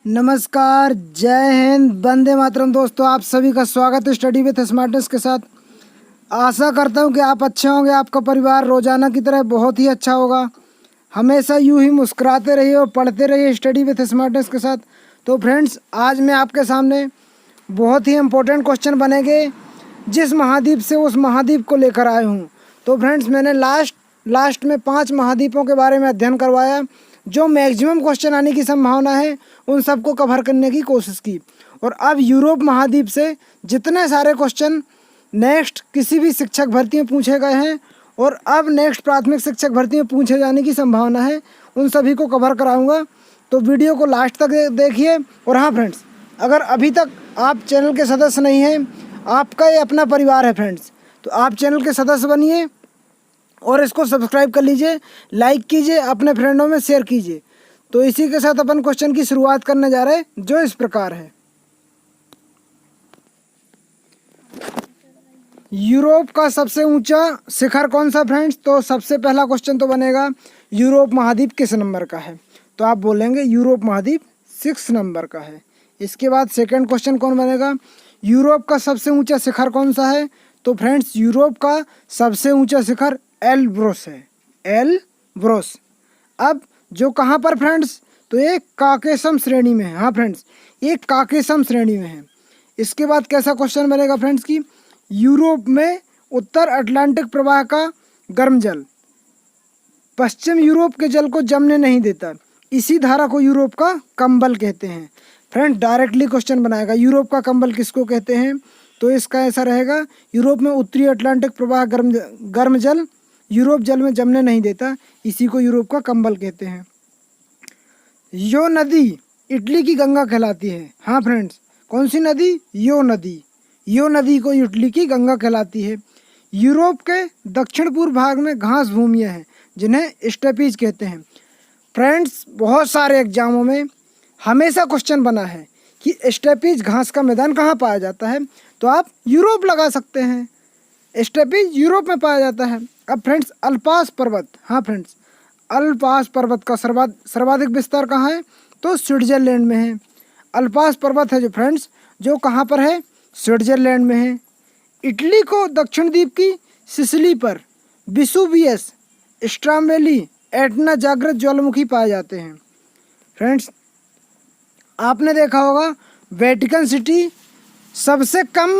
नमस्कार, जय हिंद, वंदे मातरम। दोस्तों, आप सभी का स्वागत है स्टडी विथ स्मार्टनेस के साथ। आशा करता हूं कि आप अच्छे होंगे, आपका परिवार रोजाना की तरह बहुत ही अच्छा होगा। हमेशा यूं ही मुस्कुराते रहिए और पढ़ते रहिए स्टडी विथ स्मार्टनेस के साथ। तो फ्रेंड्स, आज मैं आपके सामने बहुत ही इम्पोर्टेंट क्वेश्चन बनेंगे जिस महाद्वीप से उस महाद्वीप को लेकर आए हूँ। तो फ्रेंड्स, मैंने लास्ट में 5 महाद्वीपों के बारे में अध्ययन करवाया, जो मैक्सिमम क्वेश्चन आने की संभावना है उन सबको कवर करने की कोशिश की। और अब यूरोप महाद्वीप से जितने सारे क्वेश्चन नेक्स्ट किसी भी शिक्षक भर्ती में पूछे गए हैं और अब नेक्स्ट प्राथमिक शिक्षक भर्ती में पूछे जाने की संभावना है, उन सभी को कवर कराऊंगा। तो वीडियो को लास्ट तक देखिए। और हाँ फ्रेंड्स, अगर अभी तक आप चैनल के सदस्य नहीं हैं, आपका ये अपना परिवार है फ्रेंड्स, तो आप चैनल के सदस्य बनिए और इसको सब्सक्राइब कर लीजिए, लाइक कीजिए, अपने फ्रेंडों में शेयर कीजिए। तो इसी के साथ अपन क्वेश्चन की शुरुआत करने जा रहे हैं, जो इस प्रकार है। यूरोप का सबसे ऊंचा शिखर कौन सा फ्रेंड्स? तो सबसे पहला क्वेश्चन तो बनेगा यूरोप महाद्वीप किस नंबर का है? तो आप बोलेंगे यूरोप महाद्वीप 6 नंबर का है। इसके बाद सेकंड क्वेश्चन कौन बनेगा? यूरोप का सबसे ऊंचा शिखर कौन सा है? तो फ्रेंड्स, यूरोप का सबसे ऊंचा शिखर एल्ब्रोस है, एल्ब्रोस। अब जो कहाँ पर फ्रेंड्स? तो ये काकेशम श्रेणी में है। हाँ फ्रेंड्स, ये काकेशम श्रेणी में है। इसके बाद कैसा क्वेश्चन बनेगा फ्रेंड्स की यूरोप में उत्तर अटलांटिक प्रवाह का गर्म जल पश्चिम यूरोप के जल को जमने नहीं देता, इसी धारा को यूरोप का कंबल कहते हैं। फ्रेंड्स, डायरेक्टली क्वेश्चन बनाएगा यूरोप का कंबल किसको कहते हैं? तो इसका ऐसा रहेगा, यूरोप में उत्तरी अटलांटिक प्रवाह गर्म जल यूरोप जल में जमने नहीं देता, इसी को यूरोप का कंबल कहते हैं। यो नदी इटली की गंगा कहलाती है। हाँ फ्रेंड्स, कौन सी नदी? यो नदी। यो नदी को इटली की गंगा कहलाती है। यूरोप के दक्षिण पूर्व भाग में घास भूमियाँ हैं जिन्हें स्टेपीज कहते हैं। फ्रेंड्स, बहुत सारे एग्जामों में हमेशा क्वेश्चन बना है कि स्टेपीज घास का मैदान कहाँ पाया जाता है, तो आप यूरोप लगा सकते हैं। स्टेपीज यूरोप में पाया जाता है। अब फ्रेंड्स, अल्पास पर्वत। हाँ फ्रेंड्स, अल्पास पर्वत का सर्वाधिक विस्तार कहाँ है? तो स्विट्जरलैंड में है। अल्पास पर्वत है जो फ्रेंड्स, जो कहाँ पर है? स्विट्जरलैंड में है। इटली को दक्षिण द्वीप की सिसिली पर विसुवियस, स्ट्रामेली, एटना जागृत ज्वालामुखी पाए जाते हैं। फ्रेंड्स, आपने देखा होगा वेटिकन सिटी सबसे कम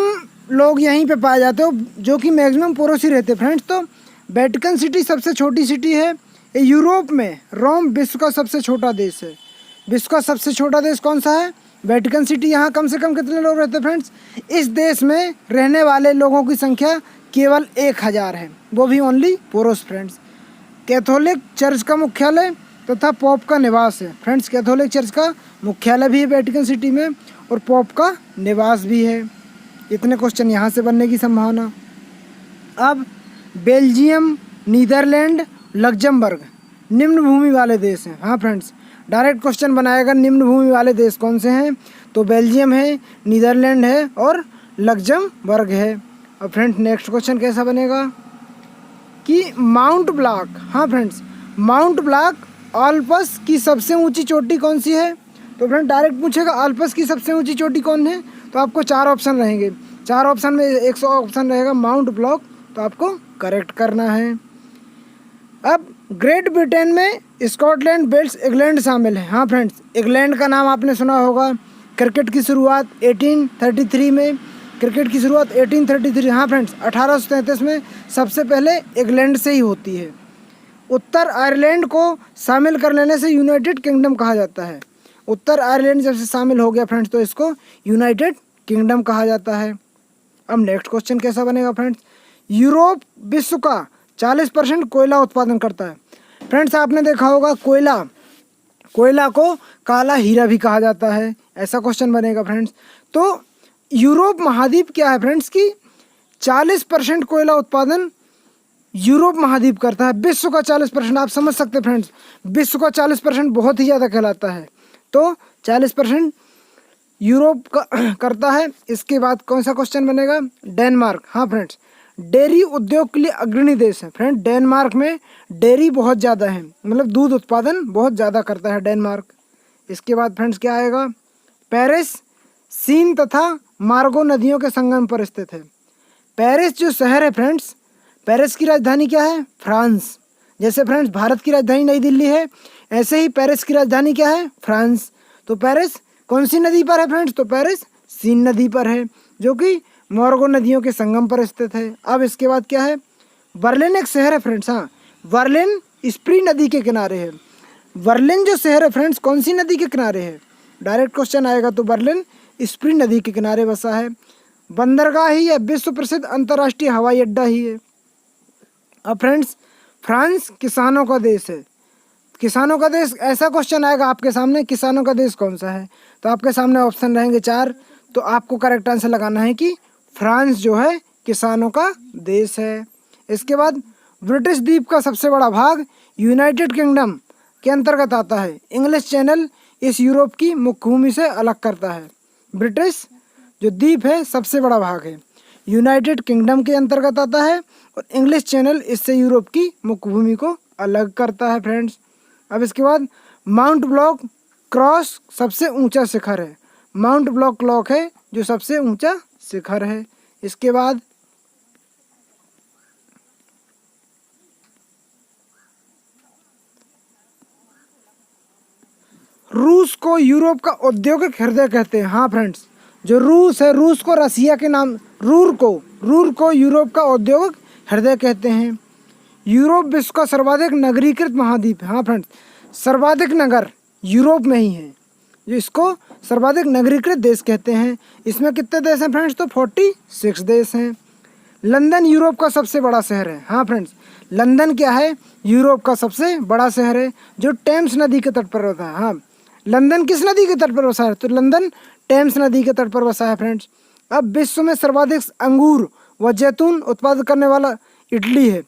लोग यहीं पे पाए जाते हो, जो कि मैक्सिमम पड़ोसी रहते हैं फ्रेंड्स। तो वेटिकन सिटी सबसे छोटी सिटी है यूरोप में। रोम विश्व का सबसे छोटा देश है। विश्व का सबसे छोटा देश कौन सा है? Vatican city. यहाँ कम से कम कितने लोग रहते हैं फ्रेंड्स? इस देश में रहने वाले लोगों की संख्या केवल 1000 है, वो भी only Porus friends. Catholic church का मुख्यालय तथा पोप का निवास है। फ्रेंड्स, कैथोलिक चर्च का मुख्यालय भी है वेटिकन सिटी में और पोप का निवास भी है। इतने क्वेश्चन यहाँ से बनने की संभावना। अब बेल्जियम, नीदरलैंड, लग्जमबर्ग निम्न भूमि वाले देश हैं। हाँ फ्रेंड्स, डायरेक्ट क्वेश्चन बनाएगा निम्न भूमि वाले देश कौन से हैं? तो बेल्जियम है, नीदरलैंड है और लग्जमबर्ग है। अब फ्रेंड्स, नेक्स्ट क्वेश्चन कैसा बनेगा कि माउंट ब्लाक। हाँ फ्रेंड्स, माउंट ब्लाक आल्प्स की सबसे ऊंची चोटी कौन सी है? तो फ्रेंड डायरेक्ट पूछेगा आल्प्स की सबसे ऊंची चोटी कौन है, तो आपको 4 ऑप्शन रहेंगे। 4 ऑप्शन में एक ऑप्शन रहेगा माउंट ब्लॉक, तो आपको करेक्ट करना है। अब ग्रेट ब्रिटेन में स्कॉटलैंड, वेल्स, इंग्लैंड शामिल है। हाँ फ्रेंड्स, इंग्लैंड का नाम आपने सुना होगा। क्रिकेट की शुरुआत 1833 में, क्रिकेट की शुरुआत 1833। हाँ फ्रेंड्स, 1833 में सबसे पहले इंग्लैंड से ही होती है। उत्तर आयरलैंड को शामिल कर लेने से यूनाइटेड किंगडम कहा जाता है। उत्तर आयरलैंड जब से शामिल हो गया फ्रेंड्स, तो इसको यूनाइटेड किंगडम कहा जाता है। अब नेक्स्ट क्वेश्चन कैसा बनेगा फ्रेंड्स? यूरोप विश्व का 40% कोयला उत्पादन करता है। फ्रेंड्स, आपने देखा होगा कोयला को काला हीरा भी कहा जाता है। ऐसा क्वेश्चन बनेगा फ्रेंड्स। तो यूरोप महाद्वीप क्या है फ्रेंड्स की 40% कोयला उत्पादन यूरोप महाद्वीप करता है। विश्व का 40%, आप समझ सकते हैं फ्रेंड्स, विश्व का 40% बहुत ही ज़्यादा कहलाता है। तो 40% यूरोप का करता है। इसके बाद कौन सा क्वेश्चन बनेगा? डेनमार्क। हाँ फ्रेंड्स, डेयरी उद्योग के लिए अग्रणी देश है। फ्रेंड, डेनमार्क में डेयरी बहुत ज़्यादा है, मतलब दूध उत्पादन बहुत ज़्यादा करता है डेनमार्क। इसके बाद फ्रेंड्स क्या आएगा, पेरिस सीन तथा मार्गो नदियों के संगम पर स्थित है। पेरिस जो शहर है फ्रेंड्स, पेरिस की राजधानी क्या है, फ्रांस। जैसे फ्रेंड्स भारत की राजधानी नई दिल्ली है, ऐसे ही पेरिस की राजधानी क्या है, फ्रांस। तो पेरिस कौन सी नदी पर है फ्रेंड्स, तो पेरिस सीन नदी पर है, जो कि मार्गो नदियों के संगम पर स्थित है। अब इसके बाद क्या है, बर्लिन एक शहर है फ्रेंड्स। हाँ, बर्लिन स्प्री नदी के किनारे है। बर्लिन जो शहर है फ्रेंड्स कौन सी नदी के किनारे है, डायरेक्ट क्वेश्चन आएगा तो बर्लिन स्प्री नदी के किनारे बसा है। बंदरगाह ही है, विश्व प्रसिद्ध अंतर्राष्ट्रीय हवाई अड्डा ही है। अब फ्रेंड्स फ्रांस किसानों का देश है। किसानों का देश, ऐसा क्वेश्चन आएगा आपके सामने, किसानों का देश कौन सा है, तो आपके सामने ऑप्शन रहेंगे 4, तो आपको करेक्ट आंसर लगाना है कि फ्रांस जो है किसानों का देश है। इसके बाद ब्रिटिश द्वीप का सबसे बड़ा भाग यूनाइटेड किंगडम के अंतर्गत आता है। इंग्लिश चैनल इस यूरोप की मुख्य भूमि से अलग करता है। ब्रिटिश जो द्वीप है सबसे बड़ा भाग है, यूनाइटेड किंगडम के अंतर्गत आता है, और इंग्लिश चैनल इससे यूरोप की मुख्य भूमि को अलग करता है फ्रेंड्स। अब इसके बाद माउंट ब्लॉक क्रॉस सबसे ऊंचा शिखर है। माउंट ब्लॉक क्लॉक है जो सबसे ऊंचा शिखर है। इसके बाद रूस को यूरोप का औद्योगिक हृदय कहते हैं। हाँ फ्रेंड्स, जो रूस है, रूस को रसिया के नाम, रूर को यूरोप का औद्योगिक हृदय कहते हैं। यूरोप विश्व का सर्वाधिक नगरीकृत महाद्वीप है। हाँ फ्रेंड्स, सर्वाधिक नगर यूरोप में ही है, जो इसको सर्वाधिक नगरीकृत देश कहते हैं। इसमें कितने देश हैं फ्रेंड्स, तो 46 देश हैं। लंदन यूरोप का सबसे बड़ा शहर है। हाँ फ्रेंड्स, लंदन क्या है, यूरोप का सबसे बड़ा शहर है, जो टेम्स नदी के तट पर होता है। हाँ, लंदन किस नदी के तट पर बसा है, तो लंदन टेम्स नदी के तट पर बसा है फ्रेंड्स। अब विश्व में सर्वाधिक अंगूर व जैतून उत्पादन करने वाला इटली है।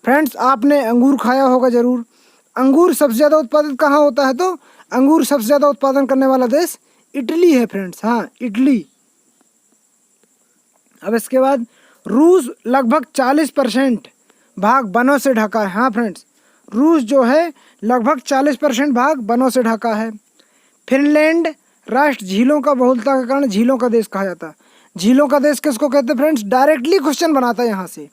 फ्रेंड्स आपने अंगूर खाया होगा जरूर। अंगूर सबसे ज़्यादा उत्पादन कहाँ होता है, तो अंगूर सबसे ज़्यादा उत्पादन करने वाला देश इटली है फ्रेंड्स। हाँ, इटली। अब इसके बाद रूस लगभग 40% भाग वनों से ढका है। हाँ फ्रेंड्स, रूस जो है लगभग 40% भाग वनों से ढका है। फिनलैंड राष्ट्र झीलों का बहुलता के कारण झीलों का देश कहा जाता है। झीलों का देश किसको कहते हैं फ्रेंड्स, डायरेक्टली क्वेश्चन बनाता है यहाँ से,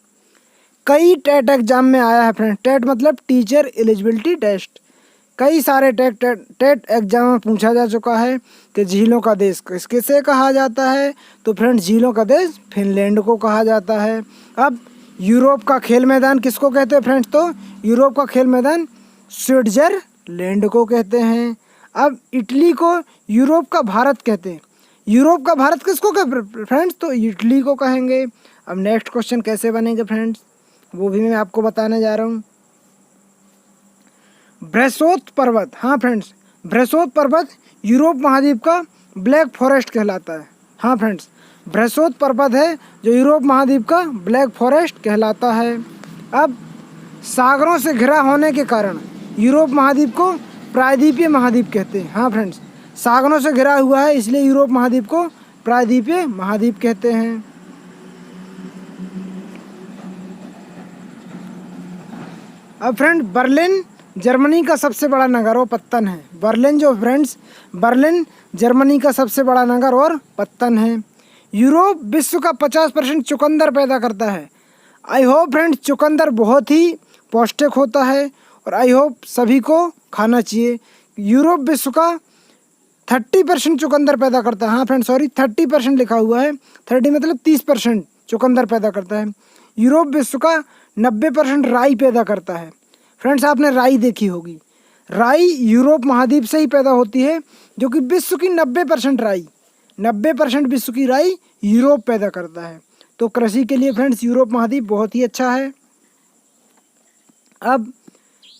कई टेट एग्जाम में आया है फ्रेंड्स। टेट मतलब टीचर एलिजिबिलिटी टेस्ट, कई सारे टेट एग्जाम में पूछा जा चुका है कि झीलों का देश किसे कहा जाता है, तो फ्रेंड्स झीलों का देश फिनलैंड को कहा जाता है। अब यूरोप का खेल मैदान किसको कहते हैं फ्रेंड्स, तो यूरोप का खेल मैदान स्विट्जरलैंड को कहते हैं। अब इटली को यूरोप का भारत कहते हैं। यूरोप का भारत किसको कहते फ्रेंड्स, तो इटली को कहेंगे। अब नेक्स्ट क्वेश्चन कैसे बनेंगे फ्रेंड्स, वो भी मैं आपको बताने जा रहा हूँ। ब्रेसोत पर्वत, हाँ फ्रेंड्स, ब्रेसोत पर्वत यूरोप महाद्वीप का ब्लैक फॉरेस्ट कहलाता है। हाँ फ्रेंड्स, ब्रेसोत पर्वत है जो यूरोप महाद्वीप का ब्लैक फॉरेस्ट कहलाता है। अब सागरों से घिरा होने के कारण यूरोप महाद्वीप को प्रायद्वीपीय महाद्वीप कहते हैं। हाँ फ्रेंड्स, सागरों से घिरा हुआ है इसलिए यूरोप महाद्वीप को प्रायद्वीपीय महाद्वीप कहते हैं। अब फ्रेंड बर्लिन जर्मनी का सबसे बड़ा नगर और पत्तन है। बर्लिन जो फ्रेंड्स, बर्लिन जर्मनी का सबसे बड़ा नगर और पत्तन है। यूरोप विश्व का 50% चुकंदर पैदा करता है। आई होप फ्रेंड्स चुकंदर बहुत ही पौष्टिक होता है और आई होप सभी को खाना चाहिए। यूरोप विश्व का 30% चुकंदर पैदा करता है। हाँ फ्रेंड्स, सॉरी 30% लिखा हुआ है, 30 मतलब 30% चुकंदर पैदा करता है। यूरोप विश्व का 90% राई पैदा करता है। फ्रेंड्स आपने राई देखी होगी, राई यूरोप महाद्वीप से ही पैदा होती है, जो कि विश्व की 90% राई, 90% विश्व की राई यूरोप पैदा करता है। तो कृषि के लिए फ्रेंड्स यूरोप महाद्वीप बहुत ही अच्छा है। अब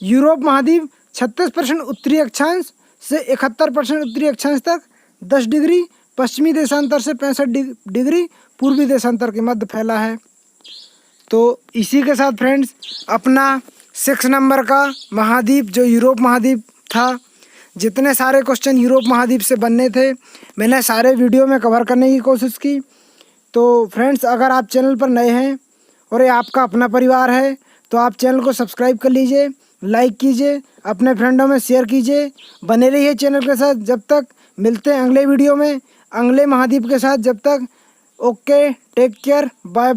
यूरोप महाद्वीप 36% उत्तरी अक्षांश से 71% उत्तरी अक्षांश तक, 10 डिग्री पश्चिमी देशांतर से 65 डिग्री पूर्वी देशांतर के मध्य फैला है। तो इसी के साथ फ्रेंड्स अपना 6 नंबर का महाद्वीप जो यूरोप महाद्वीप था, जितने सारे क्वेश्चन यूरोप महाद्वीप से बनने थे मैंने सारे वीडियो में कवर करने की कोशिश की। तो फ्रेंड्स अगर आप चैनल पर नए हैं और ये आपका अपना परिवार है तो आप चैनल को सब्सक्राइब कर लीजिए लाइक कीजिए, अपने फ्रेंडों में शेयर कीजिए, बने रहिए चैनल के साथ। जब तक मिलते हैं अगले वीडियो में अगले महाद्वीप के साथ, जब तक ओके, टेक केयर, बाय।